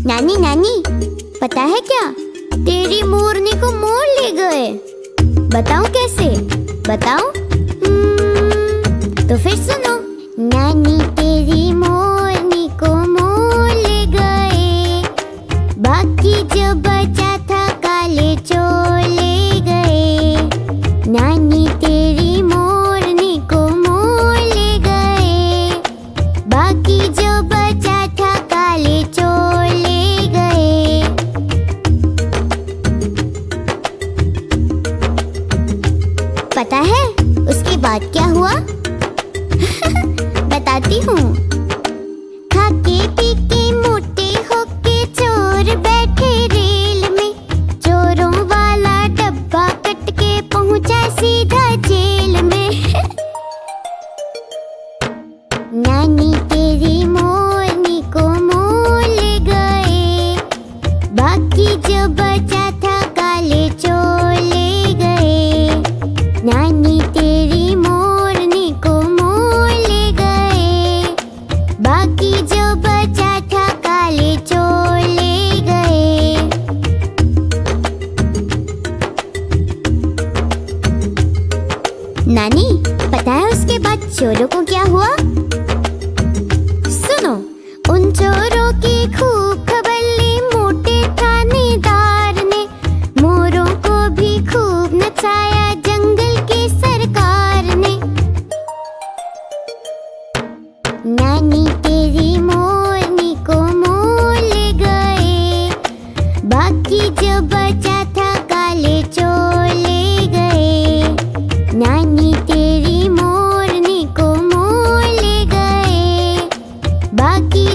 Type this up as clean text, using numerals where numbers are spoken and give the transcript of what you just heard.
नानी नानी, पता है क्या, तेरी मोरनी को मोर ले गए। बताऊं कैसे? बताऊं? तो फिर सुनो। नानी तेरी मोरनी को मोर ले गए, बाकी जो बचा था काले चोर ले गए। नानी तेरी मोरनी को मोर ले गए, बाकी जो बचा था काले चोर ले गए। पता है उसके बाद क्या हुआ? बताती हूँ। खाके पी के मोटे होके चोर बैठे रेल में, चोरों वाला डब्बा कट के पहुंचा सीधा जेल में। नानी तेरी मोरनी को मोर ले गए, बाकी जो बचा था काले चोर ले गए। नानी तेरी मोरनी को मोर ले गए, बाकी जो बचा था काले चोर ले गए। नानी, पता है उसके बाद चोरों को क्या हुआ? सुनो। उन चोरों की खूब खबर ली मोटे थानेदार ने, मोरों को भी खूब नचाया जंगल की सरकार ने। नानी तेरी मोरनी को मोर ले गए, बाकी जो बचा था काले चोर ले गए। नानी तेरी मोरनी को मोर ले गए, बाकी